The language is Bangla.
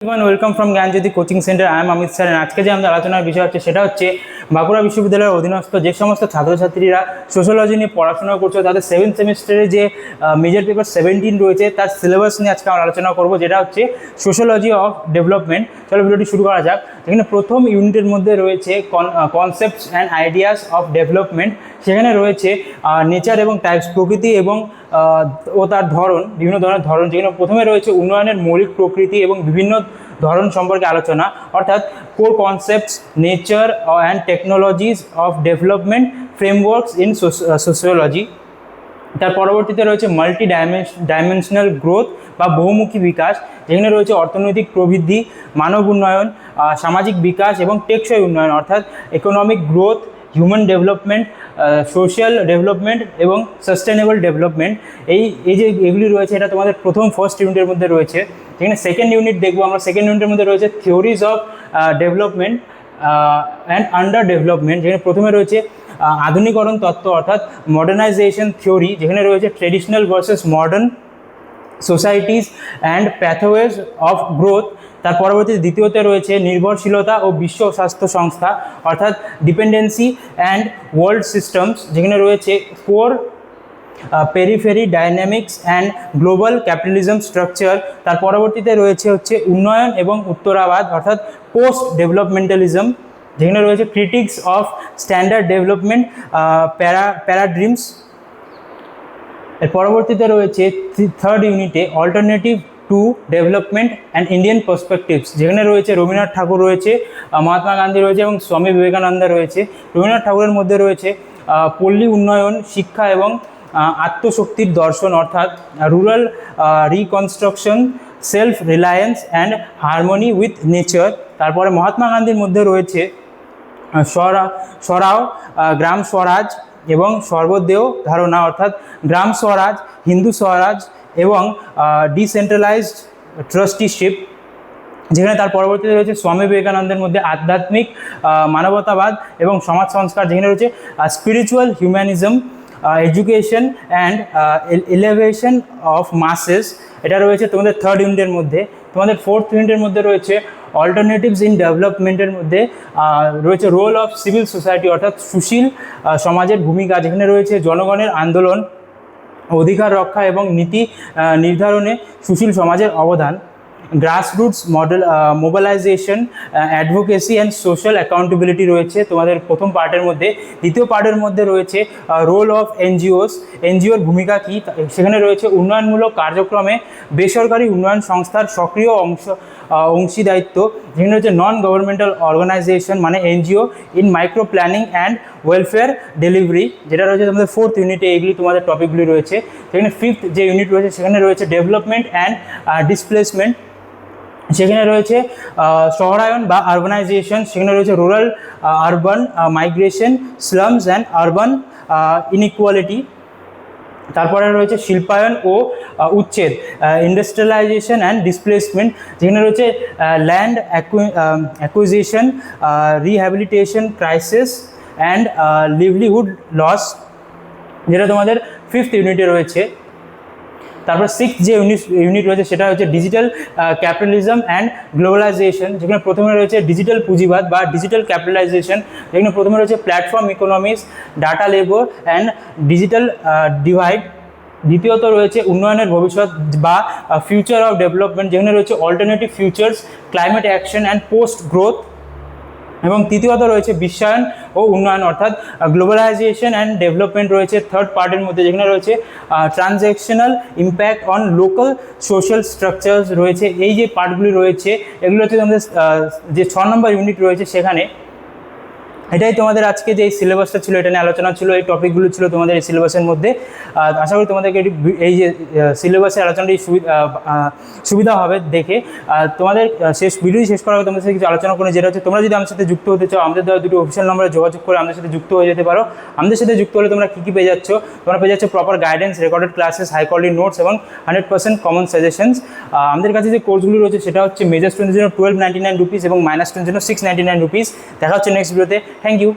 everyone, welcome from Gyanjyoti coaching centre. I am Amit sir. আজকে যে আমাদের আলোচনার বিষয় হচ্ছে সেটা হচ্ছে বাঁকুড়া বিশ্ববিদ্যালয়ের অধীনস্থ যে সমস্ত ছাত্রছাত্রীরা সোশ্যোলজি নিয়ে পড়াশোনা করছে তাদের 7th সেমিস্টারে যে মেজর পেপার 17 রয়েছে তার সিলেবাস নিয়ে আজকে আমরা আলোচনা করব, যেটা হচ্ছে সোশ্যোলজি অফ ডেভেলপমেন্ট। চলো ভিডিওটি শুরু করা যাক। এখানে প্রথম ইউনিটের মধ্যে রয়েছে concepts and ideas of development. সেখানে রয়েছে নেচার এবং টাইপস, প্রকৃতি এবং ও তার ধরন, বিভিন্ন ধরনের ধরন। যেখানে প্রথমে রয়েছে উন্নয়নের মৌলিক প্রকৃতি এবং বিভিন্ন ধরন সম্পর্কে আলোচনা, অর্থাৎ core concepts, nature and technologies of development, frameworks in sociology. তার পরবর্তীতে রয়েছে মাল্টি ডাইমেনশনাল গ্রোথ বা বহুমুখী বিকাশ, যেখানে রয়েছে অর্থনৈতিক প্রবৃদ্ধি, মানব উন্নয়ন, সামাজিক বিকাশ এবং টেকসই উন্নয়ন, অর্থাৎ economic growth, human development, social development এবং সাস্টেনেবল ডেভেলপমেন্ট। এই যে এগুলি রয়েছে এটা তোমাদের ফার্স্ট ইউনিটের মধ্যে রয়েছে। এখানে সেকেন্ড ইউনিট দেখবো আমরা। সেকেন্ড ইউনিটের মধ্যে রয়েছে theories of development and under development, যেখানে প্রথমে রয়েছে আধুনিকরণ তত্ত্ব অর্থাৎ মডার্নাইজেশন থিওরি, যেখানে রয়েছে traditional versus modern societies and pathways of growth. তার পরবর্তীতে দ্বিতীয়তে রয়েছে নির্ভরশীলতা ও বিশ্ব স্বাস্থ্য সংস্থা অর্থাৎ ডিপেন্ডেন্সি অ্যান্ড ওয়ার্ল্ড সিস্টেমস, যেখানে রয়েছে core periphery dynamics and global capitalism structure. তার পরবর্তীতে রয়েছে উন্নয়ন এবং উত্তরাবাদ অর্থাৎ পোস্ট ডেভেলপমেন্টালিজম, যেখানে রয়েছে ক্রিটিক্স অফ স্ট্যান্ডার্ড ডেভেলপমেন্ট প্যারাড্রিমস। এর পরবর্তীতে রয়েছে থার্ড ইউনিটে alternative to development and Indian perspectives, যেখানে রয়েছে রবীন্দ্রনাথ ঠাকুর রয়েছে, মহাত্মা গান্ধী রয়েছে এবং স্বামী বিবেকানন্দ রয়েছে। রবীন্দ্রনাথ ঠাকুরের মধ্যে রয়েছে পল্লী উন্নয়ন, শিক্ষা এবং আত্মশক্তির দর্শন অর্থাৎ rural reconstruction, self reliance and harmony with nature. তারপরে মহাত্মা গান্ধীর মধ্যে রয়েছে স্বরাও, গ্রাম স্বরাজ এবং সর্বদেয় ধারণা অর্থাৎ গ্রাম স্বরাজ, হিন্দু স্বরাজ এবং ডিসেন্ট্রালাইজড ট্রাস্টিশিপ। যেখানে তার পরবর্তীতে রয়েছে স্বামী বিবেকানন্দের মধ্যে আধ্যাত্মিক মানবতাবাদ এবং সমাজ সংস্কার, যেখানে রয়েছে spiritual humanism, education and elevation of মাসেস। এটা রয়েছে তোমাদের থার্ড ইউনিটের মধ্যে। তোমাদের ফোর্থ ইউনিটের মধ্যে রয়েছে অল্টারনেটিভস ইন ডেভেলপমেন্টের মধ্যে রয়েছে রোল অফ সিভিল সোসাইটি অর্থাৎ সুশীল সমাজের ভূমিকা, যেখানে রয়েছে জনগণের আন্দোলন, অধিকার রক্ষা এবং নীতি নির্ধারণে সুশীল সমাজের অবদান, grassroots model mobilisation, advocacy and social accountability রয়েছে তোমাদের প্রথম পার্টের মধ্যে। দ্বিতীয় পার্টের মধ্যে রয়েছে রোল অফ এনজিওর ভূমিকা কী, সেখানে রয়েছে উন্নয়নমূলক কার্যক্রমে বেসরকারি উন্নয়ন সংস্থার সক্রিয় অংশীদারিত্ব, যেখানে রয়েছে নন গভর্নমেন্টাল অর্গানাইজেশন মানে NGO in micro planning and welfare delivery, যেটা রয়েছে তোমাদের ফোর্থ ইউনিটে। এইগুলি তোমাদের টপিকগুলি রয়েছে। সেখানে ফিফথ যে ইউনিট রয়েছে সেখানে রয়েছে ডেভেলপমেন্ট অ্যান্ড ডিসপ্লেসমেন্ট, সেখানে রয়েছে শহরায়ন বা আরবানাইজেশন, সেখানে রয়েছে rural urban migration, slums and urban inequality. তারপরে রয়েছে শিল্পায়ন ও উচ্ছেদ, ইন্ডাস্ট্রিয়ালাইজেশন অ্যান্ড ডিসপ্লেসমেন্ট, যেখানে রয়েছে land acquisition, rehabilitation crisis and livelihood loss, যেটা তোমাদের ফিফথ ইউনিটে রয়েছে। তারপর সিক্সথ যে ইউনিট রয়েছে সেটা হচ্ছে ডিজিটাল ক্যাপিটালিজম অ্যান্ড গ্লোবালাইজেশন, যেখানে প্রথমে রয়েছে ডিজিটাল পুঁজিবাদ বা ডিজিটাল ক্যাপিটালাইজেশন, যেখানে প্রথমে রয়েছে platform economics, data labour and digital divide. দ্বিতীয়ত রয়েছে উন্নয়নের ভবিষ্যৎ বা ফিউচার অফ ডেভেলপমেন্ট, যেখানে রয়েছে alternative futures, climate action and post growth. এবং তৃতীয়ত রয়েছে বিশ্বায়ন ও উন্নয়ন অর্থাৎ গ্লোবালাইজেশন অ্যান্ড ডেভেলপমেন্ট রয়েছে থার্ড পার্টের মধ্যে, যেখানে রয়েছে transactional impact on local social structures রয়েছে। এই যে পার্টগুলি রয়েছে এগুলো হচ্ছে তোমাদের যে 6 নম্বর ইউনিট রয়েছে সেখানে। এটাই তোমাদের আজকে যে সিলেবাসটা ছিল এটা নিয়ে আলোচনা ছিল, এই টপিকগুলো ছিল তোমাদের এই সিলেবাসের মধ্যে। আশা করি তোমাদেরকে এই যে সিলেবাসের আলোচনাটি সুবিধা হবে দেখে। তোমাদের ভিডিও শেষ করার আগে তোমাদের সাথে কিছু আলোচনা করে, যেটা হচ্ছে তোমরা যদি আমার সাথে যুক্ত হতে চাও আমাদের দেওয়া দুটো অফিসিয়াল নম্বরে যোগাযোগ করে আমাদের সাথে যুক্ত হয়ে যেতে পারো। আমাদের সাথে যুক্ত হলে তোমরা কী পেয়ে যাচ্ছ? তোমরা পেয়ে যাচ্ছ proper guidance, recorded classes, high quality notes এবং 100% কমন সাজেশনস। আমাদের কাছে যে কোর্সগুলি রয়েছে সেটা হচ্ছে মেজর স্টুডেন্টের জন্য 1299 রুপিস এবং মাইনার স্টুডেন্টের জন্য 699 রুপিস। দেখা হচ্ছে নেক্সট ভিডিওতে। Thank you.